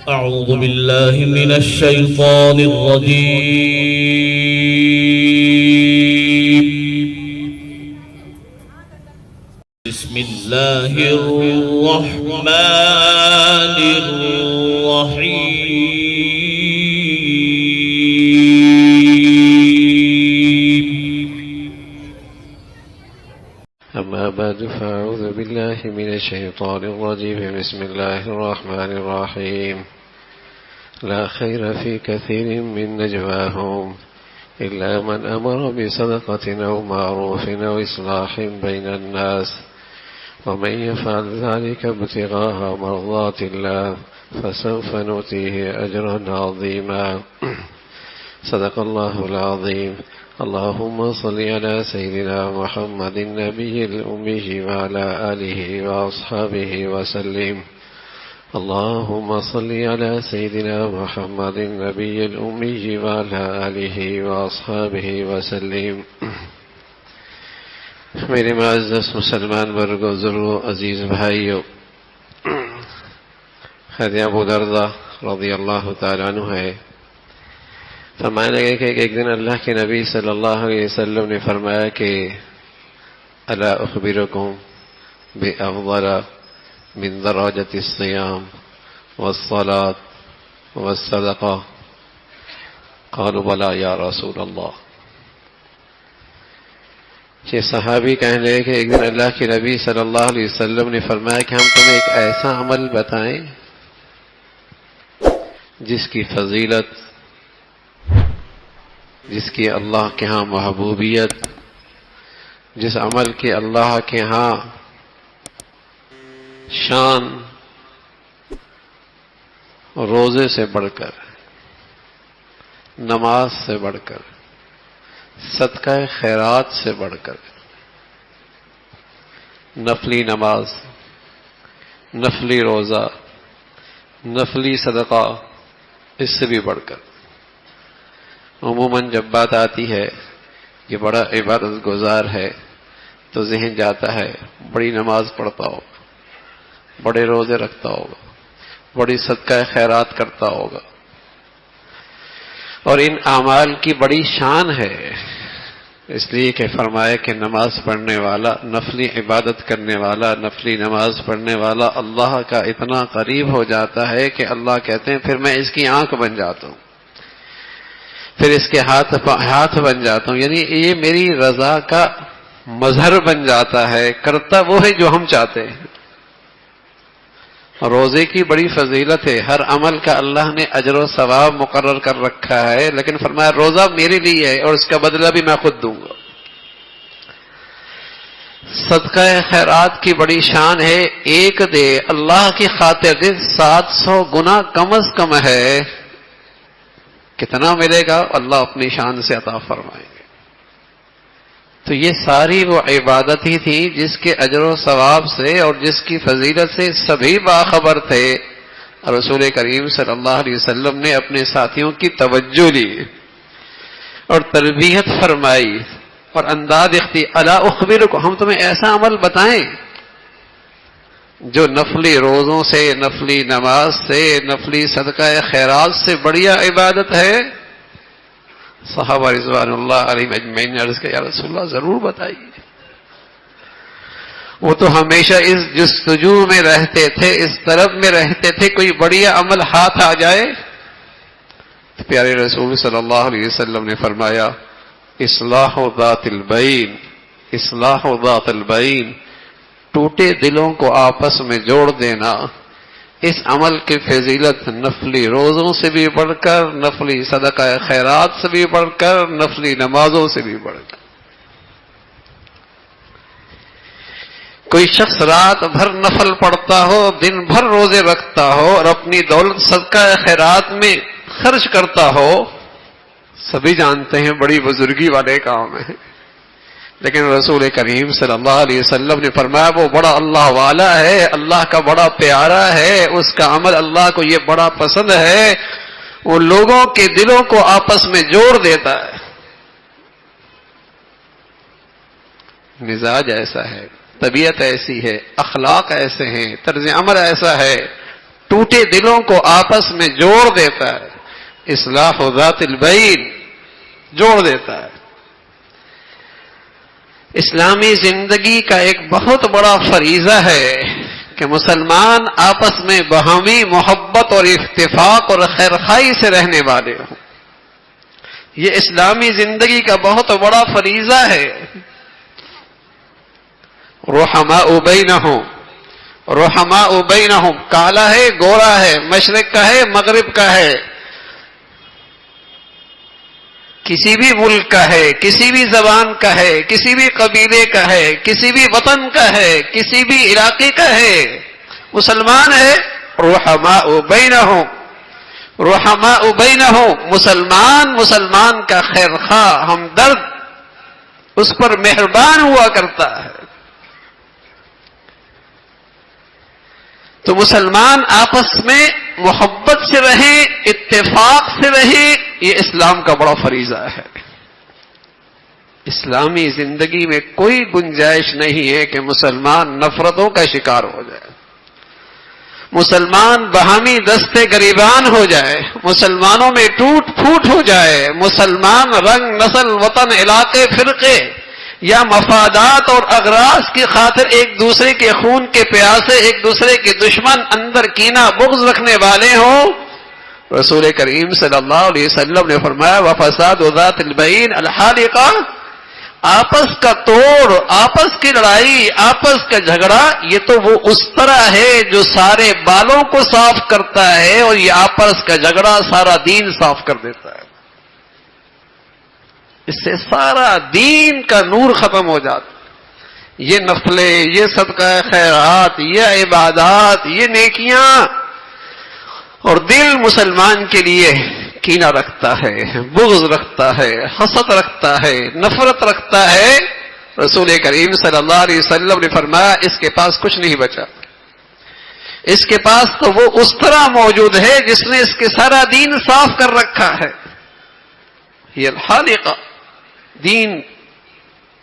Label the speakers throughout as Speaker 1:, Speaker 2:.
Speaker 1: أعوذ بالله من الشيطان الرجيم. بسم الله الرحمن الرحيم.
Speaker 2: أما بعد فأعوذ بالله من الشيطان الرجيم. بسم الله الرحمن الرحيم. لا خير في كثير من نجواهم إلا من أمر بصدقة أو معروف أو إصلاح بين الناس ومن يفعل ذلك ابتغاء مرضات الله فسوف نؤتيه أجرا عظيما. صدق الله العظيم. اللهم صل على سيدنا محمد النبي الأمي وعلى آله وأصحابه وسلم. اللهم صل على سيدنا محمد النبي الأمي وعلى آله وأصحابه وسلم. میرے معزز مسلمان برگزرو عزیز بھائیو، حضرت ابو دردہ رضی اللہ تعالیٰ عنہ ہے، فرمانے لگے کہ ایک دن اللہ کے نبی صلی اللہ علیہ وسلم نے فرمایا کہ الا اخبرکم بافضل من درجة الصيام والصلاة والصدقة قالوا بلى یا رسول اللہ. یہ صحابی کہنے لگے کہ ایک دن اللہ کے نبی صلی اللہ علیہ وسلم نے فرمایا کہ ہم تمہیں ایک ایسا عمل بتائیں جس کی فضیلت، جس کی اللہ کے ہاں محبوبیت، جس عمل کی اللہ کے ہاں شان روزے سے بڑھ کر، نماز سے بڑھ کر، صدقہ خیرات سے بڑھ کر، نفلی نماز، نفلی روزہ، نفلی صدقہ، اس سے بھی بڑھ کر. عموماً جب بات آتی ہے کہ بڑا عبادت گزار ہے تو ذہن جاتا ہے بڑی نماز پڑھتا ہوگا، بڑے روزے رکھتا ہوگا، بڑی صدقہ خیرات کرتا ہوگا. اور ان اعمال کی بڑی شان ہے، اس لیے کہ فرمایا کہ نماز پڑھنے والا، نفلی عبادت کرنے والا، نفلی نماز پڑھنے والا اللہ کا اتنا قریب ہو جاتا ہے کہ اللہ کہتے ہیں پھر میں اس کی آنکھ بن جاتا ہوں، پھر اس کے ہاتھ بن جاتا ہوں، یعنی یہ میری رضا کا مظہر بن جاتا ہے، کرتا وہ ہے جو ہم چاہتے ہیں. روزے کی بڑی فضیلت ہے، ہر عمل کا اللہ نے اجر و ثواب مقرر کر رکھا ہے، لیکن فرمایا روزہ میرے لیے ہے اور اس کا بدلہ بھی میں خود دوں گا. صدقہ خیرات کی بڑی شان ہے، ایک دے اللہ کی خاطر دے 700 گنا کم از کم ہے. کتنا ملے گا اللہ اپنی شان سے عطا فرمائیں گے. تو یہ ساری وہ عبادت ہی تھی جس کے اجر و ثواب سے اور جس کی فضیلت سے سبھی باخبر تھے. رسول کریم صلی اللہ علیہ وسلم نے اپنے ساتھیوں کی توجہ لی اور تربیت فرمائی اور انداز الا اخبرکم، ہم تمہیں ایسا عمل بتائیں جو نفلی روزوں سے، نفلی نماز سے، نفلی صدقہ خیرات سے بڑھیا عبادت ہے. صحابہ رضوان اللہ علیہم اجمعین نے عرض کیا یا رسول اللہ ضرور بتائیے. وہ تو ہمیشہ اس جستجو میں رہتے تھے، اس طلب میں رہتے تھے کوئی بڑھیا عمل ہاتھ آ جائے. تو پیارے رسول صلی اللہ علیہ وسلم نے فرمایا اصلاح ذات البین، اصلاح ذات البین، ٹوٹے دلوں کو آپس میں جوڑ دینا. اس عمل کی فضیلت نفلی روزوں سے بھی بڑھ کر، نفلی صدقہ خیرات سے بھی بڑھ کر، نفلی نمازوں سے بھی بڑھ کر. کوئی شخص رات بھر نفل پڑھتا ہو، دن بھر روزے رکھتا ہو اور اپنی دولت صدقہ خیرات میں خرچ کرتا ہو، سبھی جانتے ہیں بڑی بزرگی والے کام ہے. لیکن رسول کریم صلی اللہ علیہ وسلم نے فرمایا وہ بڑا اللہ والا ہے، اللہ کا بڑا پیارا ہے، اس کا عمل اللہ کو یہ بڑا پسند ہے، وہ لوگوں کے دلوں کو آپس میں جوڑ دیتا ہے. مزاج ایسا ہے، طبیعت ایسی ہے، اخلاق ایسے ہیں، طرز عمل ایسا ہے ٹوٹے دلوں کو آپس میں جوڑ دیتا ہے. اصلاح ذات البین جوڑ دیتا ہے. اسلامی زندگی کا ایک بہت بڑا فریضہ ہے کہ مسلمان آپس میں باہمی محبت اور اتفاق اور خیرخوائی سے رہنے والے ہوں. یہ اسلامی زندگی کا بہت بڑا فریضہ ہے. رحماء بینہم، رحماء بینہم، کالا ہے گورا ہے، مشرق کا ہے مغرب کا ہے، کسی بھی ملک کا ہے، کسی بھی زبان کا ہے، کسی بھی قبیلے کا ہے، کسی بھی وطن کا ہے، کسی بھی علاقے کا ہے، مسلمان ہے. رحماء بینہم، رحماء بینہم، مسلمان کا خیر خواہ، ہمدرد، اس پر مہربان ہوا کرتا ہے. تو مسلمان آپس میں محبت سے رہیں، اتفاق سے رہیں، یہ اسلام کا بڑا فریضہ ہے. اسلامی زندگی میں کوئی گنجائش نہیں ہے کہ مسلمان نفرتوں کا شکار ہو جائے، مسلمان باہمی دستے گریبان ہو جائے، مسلمانوں میں ٹوٹ پھوٹ ہو جائے، مسلمان رنگ، نسل، وطن، علاقے، فرقے یا مفادات اور اغراض کی خاطر ایک دوسرے کے خون کے پیاسے، ایک دوسرے کے دشمن، اندر کینہ بغض رکھنے والے ہوں. رسول کریم صلی اللہ علیہ وسلم نے فرمایا وفساد ذات البین الحالقہ، آپس کا توڑ، آپس کی لڑائی، آپس کا جھگڑا، یہ تو وہ اس طرح ہے جو سارے بالوں کو صاف کرتا ہے، اور یہ آپس کا جھگڑا سارا دین صاف کر دیتا ہے. اس سے سارا دین کا نور ختم ہو جاتا. یہ نفلیں، یہ صدقہ خیرات، یہ عبادات، یہ نیکیاں، اور دل مسلمان کے لیے کینہ رکھتا ہے، بغض رکھتا ہے، حسد رکھتا ہے، نفرت رکھتا ہے. رسول کریم صلی اللہ علیہ وسلم نے فرمایا اس کے پاس کچھ نہیں بچا. اس کے پاس تو وہ اس طرح موجود ہے جس نے اس کے سارا دین صاف کر رکھا ہے. یہ الحالقہ، دین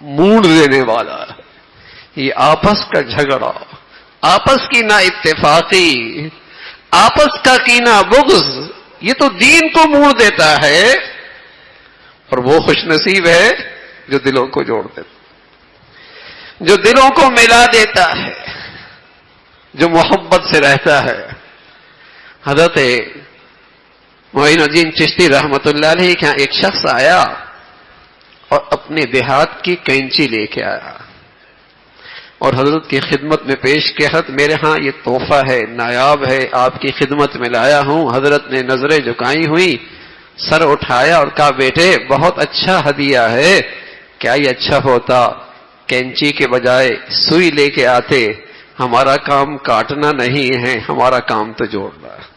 Speaker 2: موڑ دینے والا ہے. یہ آپس کا جھگڑا، آپس کی نا اتفاقی، آپس کا کینہ بغض، یہ تو دین کو موڑ دیتا ہے. اور وہ خوش نصیب ہے جو دلوں کو جوڑ دیتا، جو دلوں کو ملا دیتا ہے، جو محبت سے رہتا ہے. حضرت معین الدین چشتی رحمت اللہ علیہ کے یہاں ایک شخص آیا اور اپنے دیہات کی کینچی لے کے آیا اور حضرت کی خدمت میں پیش کیا. حضرت میرے ہاں یہ تحفہ ہے، نایاب ہے، آپ کی خدمت میں لایا ہوں. حضرت نے نظریں جھکائی ہوئی، سر اٹھایا اور کہا بیٹے بہت اچھا ہدیہ ہے. کیا یہ اچھا ہوتا کینچی کے بجائے سوئی لے کے آتے؟ ہمارا کام کاٹنا نہیں ہے، ہمارا کام تو جوڑنا ہے.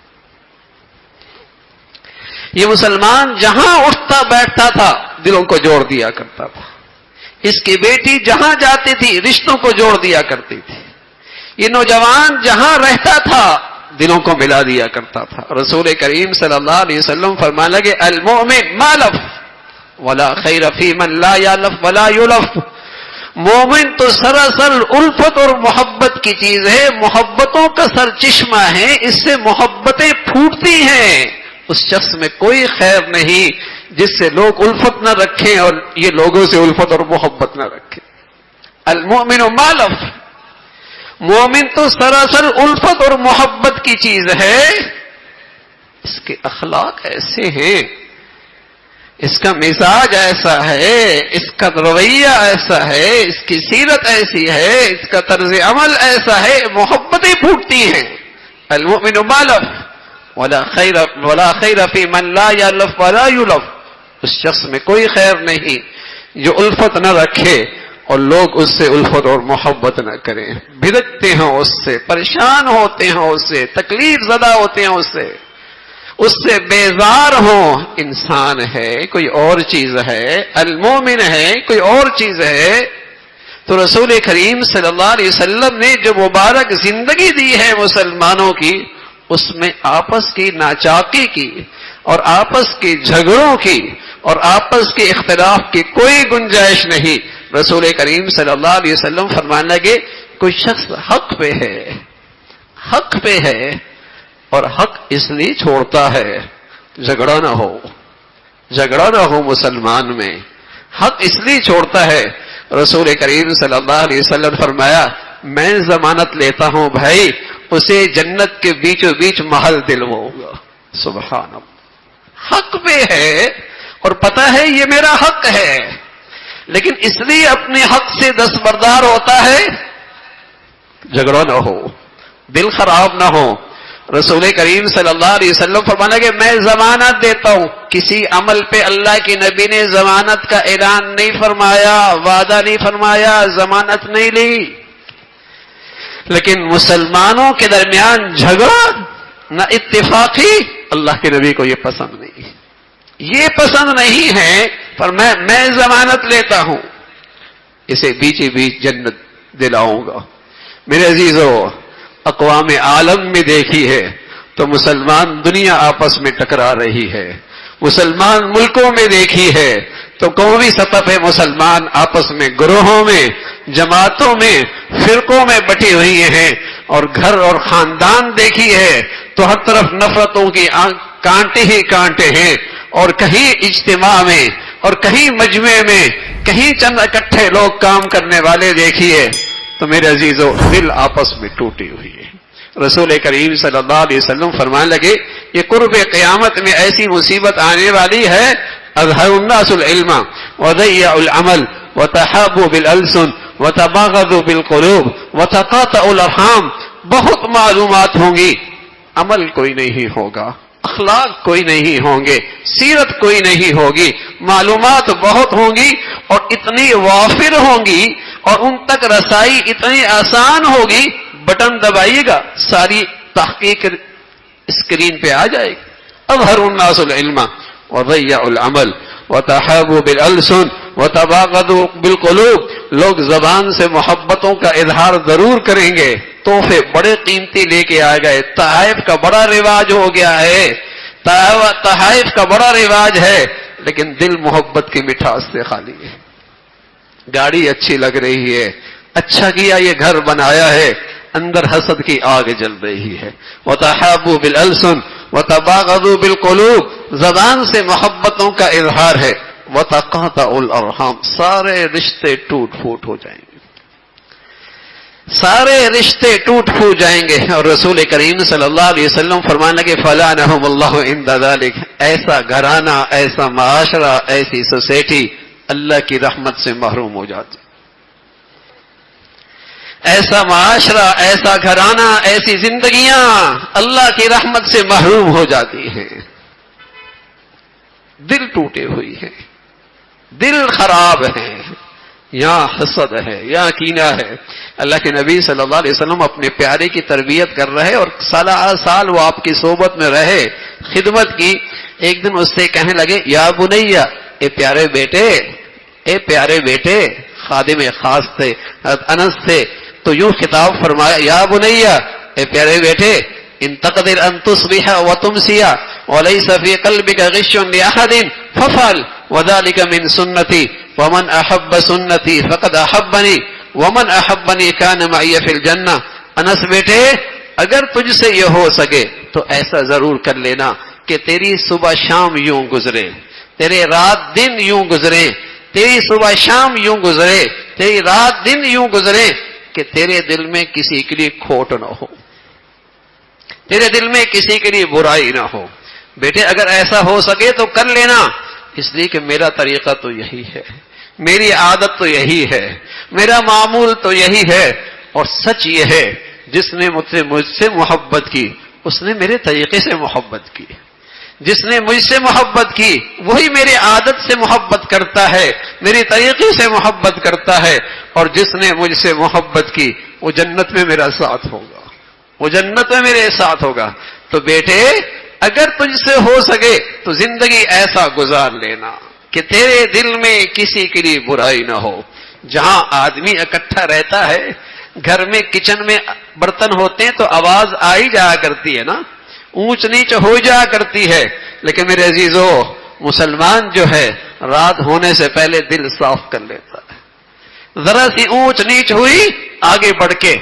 Speaker 2: یہ مسلمان جہاں اٹھتا بیٹھتا تھا دلوں کو جوڑ دیا کرتا تھا. اس کی بیٹی جہاں جاتی تھی رشتوں کو جوڑ دیا کرتی تھی. یہ نوجوان جہاں رہتا تھا دلوں کو ملا دیا کرتا تھا. رسول کریم صلی اللہ علیہ وسلم فرمانے لگے المؤمن ما لف ولا خیر فی من لا یالف ولا یلف. مومن تو سراسر الفت اور محبت کی چیز ہے، محبتوں کا سر چشمہ ہے، اس سے محبتیں پھوٹتی ہیں. اس شخص میں کوئی خیر نہیں جس سے لوگ الفت نہ رکھیں اور یہ لوگوں سے الفت اور محبت نہ رکھیں. المؤمن ما لف، مومن تو سراسر الفت اور محبت کی چیز ہے. اس کے اخلاق ایسے ہیں، اس کا مزاج ایسا ہے، اس کا رویہ ایسا ہے، اس کی سیرت ایسی ہے، اس کا طرز عمل ایسا ہے، محبتیں پھوٹتی ہیں. المؤمن ما لف ولا خیر فی من لا یالف ولا یلف. اس شخص میں کوئی خیر نہیں جو الفت نہ رکھے اور لوگ اس سے الفت اور محبت نہ کریں. بھڑکتے ہیں اس سے، پریشان ہوتے ہیں اس سے، تکلیف زدہ ہوتے ہیں اس سے بیزار ہوں. انسان ہے کوئی اور چیز ہے، المومن ہے کوئی اور چیز ہے. تو رسول کریم صلی اللہ علیہ وسلم نے جو مبارک زندگی دی ہے مسلمانوں کی، اس میں آپس کی ناچاکی کی اور آپس کے جھگڑوں کی اور آپس کے اختلاف کی کوئی گنجائش نہیں. رسول کریم صلی اللہ علیہ وسلم فرمانے لگے کوئی شخص حق پہ ہے اور حق اس لیے چھوڑتا ہے جھگڑا نہ ہو، جھگڑا نہ ہو مسلمان میں، حق اس لیے چھوڑتا ہے۔ رسول کریم صلی اللہ علیہ وسلم نے فرمایا میں ضمانت لیتا ہوں بھائی اسے جنت کے بیچوں بیچ محل دلواؤں گا۔ سبحان اللہ، حق پہ ہے اور پتہ ہے یہ میرا حق ہے، لیکن اس لیے اپنے حق سے دستبردار ہوتا ہے جھگڑا نہ ہو، دل خراب نہ ہو۔ رسول کریم صلی اللہ علیہ وسلم فرمانا کہ میں ضمانت دیتا ہوں، کسی عمل پہ اللہ کے نبی نے ضمانت کا اعلان نہیں فرمایا، وعدہ نہیں فرمایا، ضمانت نہیں لی، لیکن مسلمانوں کے درمیان جھگڑا نہ اتفاقی، اللہ کے نبی کو یہ پسند نہیں، یہ پسند نہیں ہے، پر میں ضمانت لیتا ہوں اسے بیچی بیچ جنت دلاؤں گا۔ میرے عزیزو، اقوام عالم میں دیکھی ہے تو مسلمان دنیا آپس میں ٹکرا رہی ہے، مسلمان ملکوں میں دیکھی ہے تو قومی سطح پہ مسلمان آپس میں گروہوں میں، جماعتوں میں، فرقوں میں بٹی ہوئی ہیں، اور گھر اور خاندان دیکھی ہے تو ہر طرف نفرتوں کی کانٹے ہی کانٹے ہیں، اور کہیں اجتماع میں اور کہیں مجمع میں کہیں چند اکٹھے لوگ کام کرنے والے دیکھیے تو میرے عزیزو دل آپس میں ٹوٹی ہوئی ہے۔ رسول کریم صلی اللہ علیہ وسلم فرمانے لگے یہ قرب قیامت میں ایسی مصیبت آنے والی ہے، اظہر الناس العلم وضيعوا العمل وتحابوا بالالسن وتباغضوا بالقلوب وتقاطعوا الارحام، بہت معلومات ہوں گی، عمل کوئی نہیں ہوگا، اخلاق کوئی نہیں ہوں گے، سیرت کوئی نہیں ہوگی، معلومات بہت ہوں گی اور اتنی وافر ہوں گی اور ان تک رسائی اتنی آسان ہوگی، بٹن دبائیے گا ساری تحقیق اسکرین پہ آ جائے گی۔ اظہر الناس العلم وضيعوا العمل وتحابوا بالالسن وتباغضوا بالقلوب، لوگ زبان سے محبتوں کا اظہار ضرور کریں گے، تحفے بڑے قیمتی لے کے آ گئے، تحائف کا بڑا رواج ہو گیا ہے، تحائف کا بڑا رواج ہے، لیکن دل محبت کی مٹھاس سے خالی ہے۔ گاڑی اچھی لگ رہی ہے، اچھا کیا یہ گھر بنایا ہے، اندر حسد کی آگ جل رہی ہے۔ وتحابوا بالالسن وتباغضوا بالقلوب، زبان سے محبتوں کا اظہار ہے۔ وتقاطعوا الارحام، سارے رشتے ٹوٹ پھوٹ ہو جائیں گے، سارے رشتے ٹوٹ پھوٹ جائیں گے۔ اور رسول کریم صلی اللہ علیہ وسلم فرمانے لگے فلعنهم اللہ عند ذلك، ایسا گھرانہ، ایسا معاشرہ، ایسی سوسائٹی اللہ کی رحمت سے محروم ہو جاتی، ایسا معاشرہ، ایسا گھرانہ، ایسی زندگیاں اللہ کی رحمت سے محروم ہو جاتی ہیں۔ دل ٹوٹے ہوئی ہے، دل خراب ہے، یہاں حسد ہے، یہاں کینہ ہے۔ اللہ کے نبی صلی اللہ علیہ وسلم اپنے پیارے کی تربیت کر رہے اور سال وہ آپ کی صحبت میں رہے، خدمت کی۔ ایک دن اس سے کہنے لگے یا بنیا، اے پیارے بیٹے، اے پیارے بیٹے، خادم خاص تھے، حضرت انس تھے، تو یوں خطاب فرمایا یا بنیا، اے پیارے بیٹے، ان تقدر ان تصبح وتمسی وليس في قلبك غش لاحد ففعل وذلك من سنتي ومن احب سنتي فقد احبني ومن احبني كان معي في الجنہ۔ انس بیٹے، اگر تجھ سے یہ ہو سکے تو ایسا ضرور کر لینا کہ تیری صبح شام یوں گزرے، تیرے رات دن یوں گزرے، تیری صبح شام یوں گزرے، تیری رات دن یوں گزرے کہ تیرے دل میں کسی کے لیے کھوٹ نہ ہو، تیرے دل میں کسی کے لیے برائی نہ ہو۔ بیٹے اگر ایسا ہو سکے تو کر لینا، اس لیے کہ میرا طریقہ تو یہی ہے، میری عادت تو یہی ہے، میرا معمول تو یہی ہے، اور سچ یہ ہے جس نے مجھ سے محبت کی اس نے میرے طریقے سے محبت کی، جس نے مجھ سے محبت کی وہی میری عادت سے محبت کرتا ہے، میری طریقے سے محبت کرتا ہے، اور جس نے مجھ سے محبت کی وہ جنت میں میرا ساتھ ہوگا، وہ جنت میں میرے ساتھ ہوگا۔ تو بیٹے اگر تجھ سے ہو سکے تو زندگی ایسا گزار لینا کہ تیرے دل میں کسی کے لیے برائی نہ ہو۔ جہاں آدمی اکٹھا رہتا ہے، گھر میں کچن میں برتن ہوتے ہیں تو آواز آئی جایا کرتی ہے نا، اونچ نیچ ہو جایا کرتی ہے، لیکن میرے عزیزو مسلمان جو ہے رات ہونے سے پہلے دل صاف کر لیتا ہے، ذرا سی اونچ نیچ ہوئی آگے بڑھ کے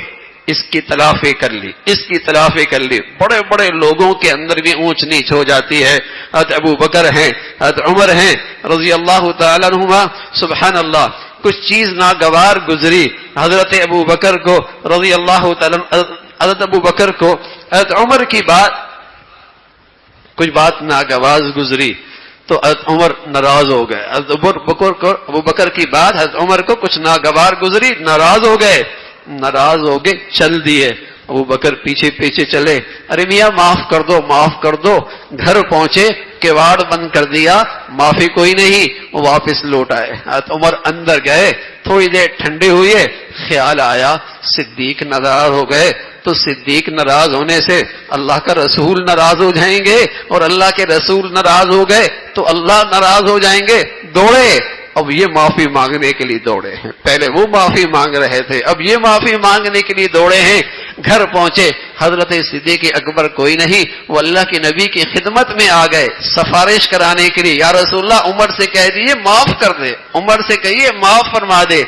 Speaker 2: اس کی تلافی کر لی، اس کی تلافی کر لی. بڑے بڑے لوگوں کے اندر بھی اونچ نیچ ہو جاتی ہے. حضرت ابو بکر ہیں، حضرت عمر ہیں رضی اللہ تعالیٰ عنہما. سبحان اللہ، کچھ چیز ناگوار گزری حضرت ابو بکر کو رضی اللہ تعالیٰ، حضرت ابو بکر کو حضرت عمر کی کچھ بات ناگواز گزری تو حضرت عمر ناراض ہو گئے. حضرت ابو بکر کی بات حضرت عمر کو کچھ ناگوار گزری، ناراض ہو گئے، چل دیے. ابو بکر پیچھے پیچھے چلے، ارے میاں معاف کر دو، معاف کر دو. گھر پہنچے، کواڑ بند کر دیا، معافی کوئی نہیں، وہ واپس لوٹ آئے. حضرت عمر اندر گئے، تھوڑی دیر ٹھنڈے ہوئے، خیال آیا صدیق ناراض ہو گئے تو صدیق ناراض ہونے سے اللہ کا رسول ناراض ہو جائیں گے، اور اللہ کے رسول ناراض ہو گئے تو اللہ ناراض ہو جائیں گے. دوڑے، اب یہ معافی مانگنے کے لیے دوڑے ہیں. پہلے وہ معافی مانگ رہے تھے، اب یہ معافی مانگنے کے لیے دوڑے ہیں. گھر پہنچے، حضرت صدیق اکبر کوئی نہیں، وہ اللہ کے نبی کی خدمت میں آ گئے سفارش کرانے کے لیے. یا رسول اللہ، عمر سے کہہ دیجیے معاف کر دے، عمر سے کہیے معاف فرما دے.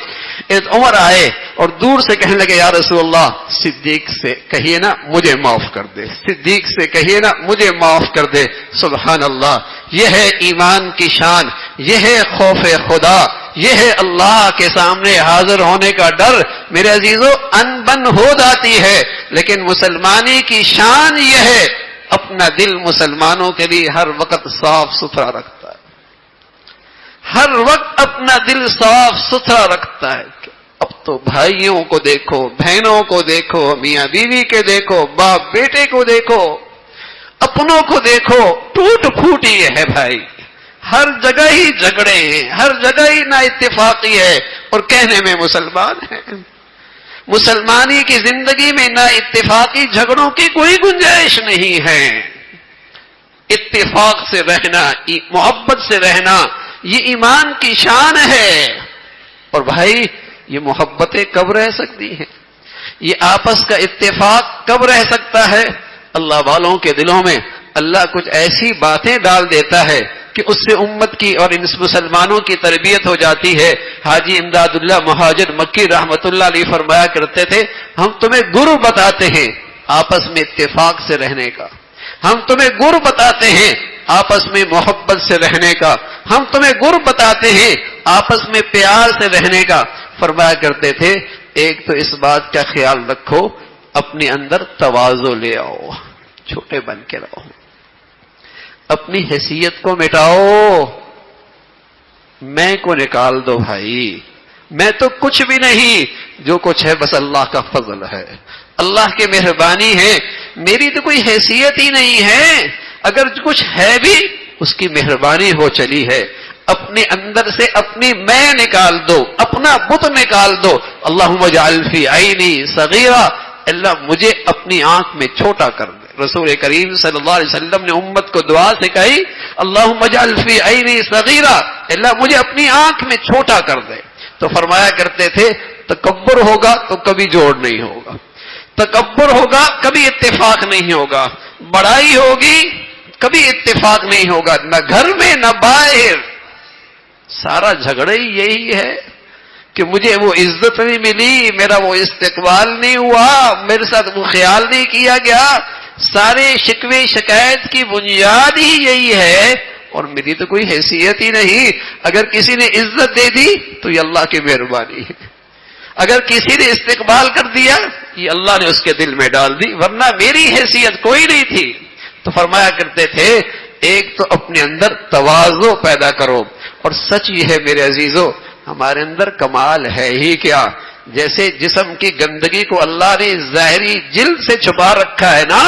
Speaker 2: عمر آئے اور دور سے کہنے لگے، یا رسول اللہ صدیق سے کہیے نا مجھے معاف کر دے، صدیق سے کہیے نا مجھے معاف کر دے. سبحان اللہ، یہ ہے ایمان کی شان، یہ ہے خوف خدا، یہ ہے اللہ کے سامنے حاضر ہونے کا ڈر. میرے عزیزو، ان بن ہو جاتی ہے، لیکن مسلمانی کی شان یہ ہے اپنا دل مسلمانوں کے لیے ہر وقت صاف ستھرا رکھتا ہے، ہر وقت اپنا دل صاف ستھرا رکھتا ہے. اب تو بھائیوں کو دیکھو، بہنوں کو دیکھو، میاں بیوی کے دیکھو، باپ بیٹے کو دیکھو، اپنوں کو دیکھو، ٹوٹ پھوٹ یہ ہے بھائی. ہر جگہ ہی جھگڑے ہیں، ہر جگہ ہی نا اتفاقی ہے، اور کہنے میں مسلمان ہیں. مسلمانی کی زندگی میں نا اتفاقی جھگڑوں کی کوئی گنجائش نہیں ہے. اتفاق سے رہنا، محبت سے رہنا، یہ ایمان کی شان ہے. اور بھائی، یہ محبتیں کب رہ سکتی ہیں؟ یہ آپس کا اتفاق کب رہ سکتا ہے؟ اللہ والوں کے دلوں میں اللہ کچھ ایسی باتیں ڈال دیتا ہے کہ اس سے امت کی اور ان مسلمانوں کی تربیت ہو جاتی ہے. حاجی امداد اللہ مہاجر مکی رحمت اللہ علیہ فرمایا کرتے تھے، ہم تمہیں گر بتاتے ہیں آپس میں اتفاق سے رہنے کا، ہم تمہیں گر بتاتے ہیں آپس میں محبت سے رہنے کا، ہم تمہیں گر بتاتے ہیں آپس میں پیار سے رہنے کا. فرمایا کرتے تھے، ایک تو اس بات کا خیال رکھو اپنے اندر تواضع لے آؤ، چھوٹے بن کے رہو، اپنی حیثیت کو مٹاؤ، میں کو نکال دو. بھائی میں تو کچھ بھی نہیں، جو کچھ ہے بس اللہ کا فضل ہے، اللہ کی مہربانی ہے، میری تو کوئی حیثیت ہی نہیں ہے. اگر کچھ ہے بھی اس کی مہربانی ہو چلی ہے. اپنے اندر سے اپنی میں نکال دو، اپنا بت نکال دو. اللہم اجعل فی عینی صغیرہ، اللہ مجھے اپنی آنکھ میں چھوٹا کر دے. رسول کریم صلی اللہ علیہ وسلم نے امت کو دعا سکھائی، اللہم اجعل فی عینی صغیرہ، اللہ مجھے اپنی آنکھ میں چھوٹا کر دے. تو فرمایا کرتے تھے، تکبر ہوگا تو کبھی جوڑ نہیں ہوگا، تکبر ہوگا کبھی اتفاق نہیں ہوگا، بڑائی ہوگی کبھی اتفاق نہیں ہوگا، نہ گھر میں نہ باہر. سارا جھگڑا ہی یہی ہے کہ مجھے وہ عزت نہیں ملی، میرا وہ استقبال نہیں ہوا، میرے ساتھ وہ خیال نہیں کیا گیا. سارے شکوے شکایت کی بنیاد ہی یہی ہے، اور میری تو کوئی حیثیت ہی نہیں. اگر کسی نے عزت دے دی تو یہ اللہ کی مہربانی ہے، اگر کسی نے استقبال کر دیا یہ اللہ نے اس کے دل میں ڈال دی، ورنہ میری حیثیت کوئی نہیں تھی. تو فرمایا کرتے تھے، ایک تو اپنے اندر تواضع پیدا کرو. اور سچ یہ ہے میرے عزیزو، ہمارے اندر کمال ہے ہی کیا، جیسے جسم کی گندگی کو اللہ نے ظاہری جلد سے چھپا رکھا ہے نا،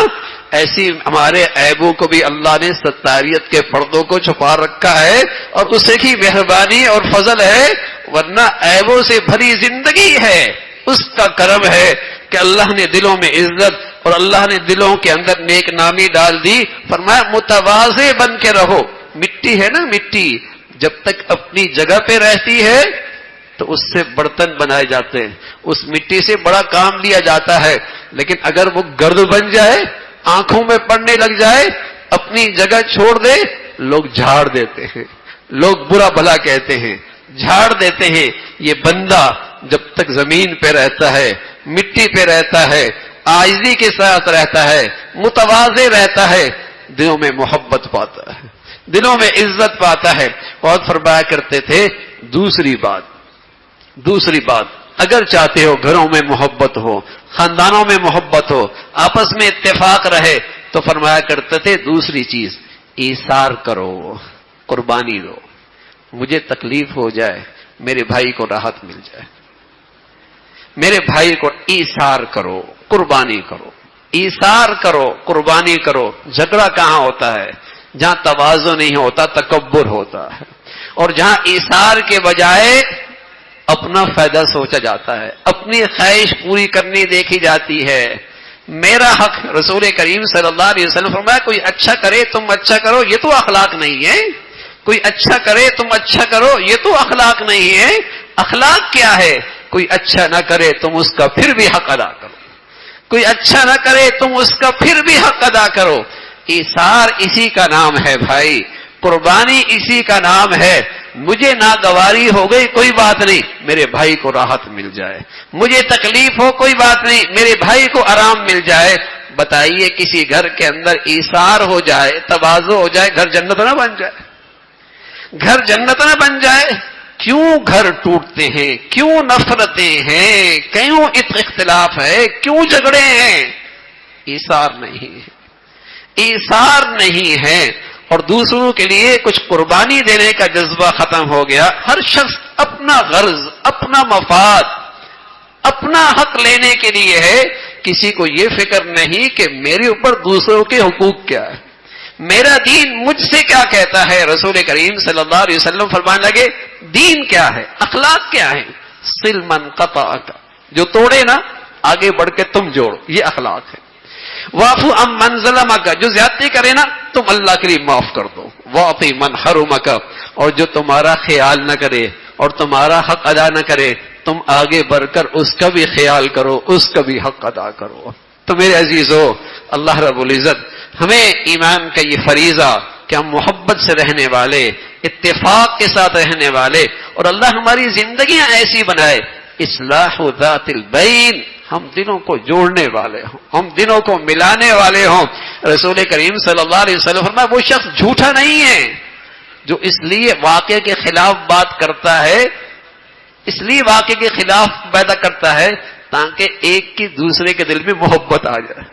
Speaker 2: ایسی ہمارے عیبوں کو بھی اللہ نے ستاریت کے پردوں کو چھپا رکھا ہے، اور اسے کی مہربانی اور فضل ہے. ورنہ عیبوں سے بھری زندگی ہے، اس کا کرم ہے کہ اللہ نے دلوں میں عزت اور اللہ نے دلوں کے اندر نیک نامی ڈال دی. فرمایا متواضع بن کے رہو. مٹی ہے نا، مٹی جب تک اپنی جگہ پہ رہتی ہے تو اس سے برتن بنائے جاتے ہیں، اس مٹی سے بڑا کام لیا جاتا ہے. لیکن اگر وہ گرد بن جائے، آنکھوں میں پڑنے لگ جائے، اپنی جگہ چھوڑ دے، لوگ جھاڑ دیتے ہیں، لوگ برا بھلا کہتے ہیں، جھاڑ دیتے ہیں. یہ بندہ جب تک زمین پہ رہتا ہے مٹی پہ رہتا ہے، عاجزی کے ساتھ رہتا ہے، متواضع رہتا ہے، دلوں میں محبت پاتا ہے، دلوں میں عزت پاتا ہے۔ اور فرمایا کرتے تھے دوسری بات اگر چاہتے ہو گھروں میں محبت ہو، خاندانوں میں محبت ہو، آپس میں اتفاق رہے، تو فرمایا کرتے تھے دوسری چیز ایثار کرو، قربانی دو۔ مجھے تکلیف ہو جائے، میرے بھائی کو راحت مل جائے، میرے بھائی کو ایثار کرو، قربانی کرو، ایثار کرو، قربانی کرو۔ جھگڑا کہاں ہوتا ہے؟ جہاں تواضع نہیں ہوتا، تکبر ہوتا ہے، اور جہاں ایثار کے بجائے اپنا فائدہ سوچا جاتا ہے، اپنی خواہش پوری کرنی دیکھی جاتی ہے، میرا حق۔ رسول کریم صلی اللہ علیہ وسلم فرمایا کوئی اچھا کرے تم اچھا کرو، یہ تو اخلاق نہیں ہے۔ کوئی اچھا کرے تم اچھا کرو، یہ تو اخلاق نہیں ہے۔ اخلاق کیا ہے؟ کوئی اچھا نہ کرے تم اس کا پھر بھی حق ادا کرو، کوئی اچھا نہ کرے تم اس کا پھر بھی حق ادا کرو۔ ایثار اسی کا نام ہے بھائی، قربانی اسی کا نام ہے۔ مجھے ناگواری ہو گئی کوئی بات نہیں، میرے بھائی کو راحت مل جائے، مجھے تکلیف ہو کوئی بات نہیں، میرے بھائی کو آرام مل جائے۔ بتائیے کسی گھر کے اندر ایثار ہو جائے، تواضع ہو جائے، گھر جنت نہ بن جائے؟ گھر جنت نہ بن جائے؟ کیوں گھر ٹوٹتے ہیں؟ کیوں نفرتیں ہیں؟ کیوں اختلاف ہے؟ کیوں جھگڑے ہیں؟ ایثار نہیں ہے، ایثار نہیں ہے۔ اور دوسروں کے لیے کچھ قربانی دینے کا جذبہ ختم ہو گیا۔ ہر شخص اپنا غرض، اپنا مفاد، اپنا حق لینے کے لیے ہے، کسی کو یہ فکر نہیں کہ میرے اوپر دوسروں کے حقوق کیا ہے، میرا دین مجھ سے کیا کہتا ہے۔ رسول کریم صلی اللہ علیہ وسلم فرمانے لگے دین کیا ہے، اخلاق کیا ہے؟ صل من قطعک، جو توڑے نا آگے بڑھ کے تم جوڑو، یہ اخلاق ہے۔ واعفو عن من ظلمک، جو زیادتی کرے نا تم اللہ کے لیے معاف کر دو۔ واعطِ من حرمک، اور جو تمہارا خیال نہ کرے اور تمہارا حق ادا نہ کرے تم آگے بڑھ کر اس کا بھی خیال کرو، اس کا بھی حق ادا کرو۔ تو میرے عزیزو، اللہ رب العزت ہمیں ایمان کا یہ فریضہ کہ ہم محبت سے رہنے والے، اتفاق کے ساتھ رہنے والے، اور اللہ ہماری زندگیاں ایسی بنائے، اصلاح ذات البین، ہم دلوں کو جوڑنے والے ہوں، ہم دلوں کو ملانے والے ہوں۔ رسول کریم صلی اللہ علیہ وسلم فرمایا وہ شخص جھوٹا نہیں ہے جو اس لیے واقعے کے خلاف بات کرتا ہے، اس لیے واقعے کے خلاف پیدا کرتا ہے تاکہ ایک کی دوسرے کے دل میں محبت آ جائے،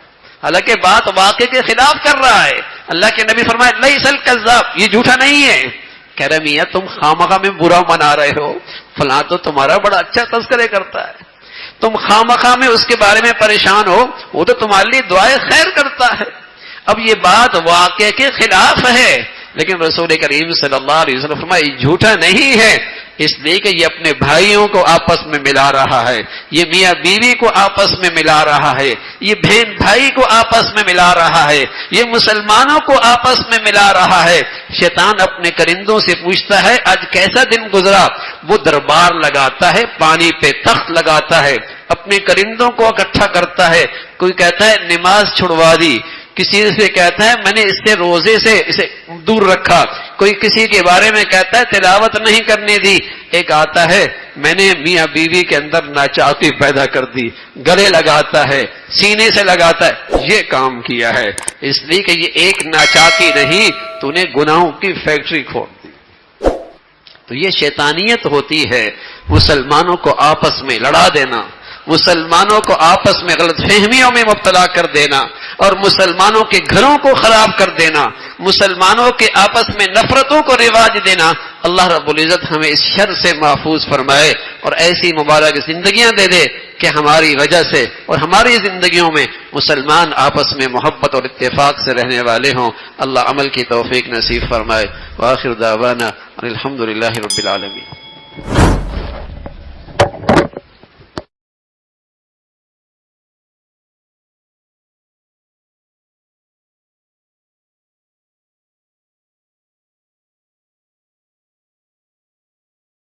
Speaker 2: حالانکہ بات واقعے کے خلاف کر رہا ہے۔ اللہ کے نبی فرمائے لیس الکذاب، یہ جھوٹا نہیں ہے۔ کہہ رہے میاں تم خامخواہ میں برا منا رہے ہو، فلاں تو تمہارا بڑا اچھا تذکرے کرتا ہے، تم خامخواہ میں اس کے بارے میں پریشان ہو، وہ تو تمہارے لیے دعائے خیر کرتا ہے۔ اب یہ بات واقعے کے خلاف ہے، لیکن رسول کریم صلی اللہ علیہ وسلم فرمایا یہ جھوٹا نہیں ہے، اس لیے کہ یہ اپنے بھائیوں کو آپس میں ملا رہا ہے، یہ میاں بیوی کو آپس میں ملا رہا ہے، یہ بہن بھائی کو آپس میں ملا رہا ہے، یہ مسلمانوں کو آپس میں ملا رہا ہے۔ شیطان اپنے کرندوں سے پوچھتا ہے آج کیسا دن گزرا، وہ دربار لگاتا ہے، پانی پہ تخت لگاتا ہے، اپنے کرندوں کو اکٹھا کرتا ہے۔ کوئی کہتا ہے نماز چھڑوا دی، کسی سے کہتا ہے میں نے اس سے روزے سے اسے دور رکھا، کوئی کسی کے بارے میں کہتا ہے تلاوت نہیں کرنے دی، ایک آتا ہے میں نے میاں بیوی کے اندر ناچاکی پیدا کر دی، گلے لگاتا ہے، سینے سے لگاتا ہے، یہ کام کیا ہے، اس لیے کہ یہ ایک ناچاکی نہیں، تو نے گناہوں کی فیکٹری کھول دی۔ تو یہ شیطانیت ہوتی ہے، مسلمانوں کو آپس میں لڑا دینا، مسلمانوں کو آپس میں غلط فہمیوں میں مبتلا کر دینا، اور مسلمانوں کے گھروں کو خراب کر دینا، مسلمانوں کے آپس میں نفرتوں کو رواج دینا۔ اللہ رب العزت ہمیں اس شر سے محفوظ فرمائے اور ایسی مبارک زندگیاں دے دے کہ ہماری وجہ سے اور ہماری زندگیوں میں مسلمان آپس میں محبت اور اتفاق سے رہنے والے ہوں۔ اللہ عمل کی توفیق نصیب فرمائے۔ وآخر دعوانا الحمدللہ رب العالمین۔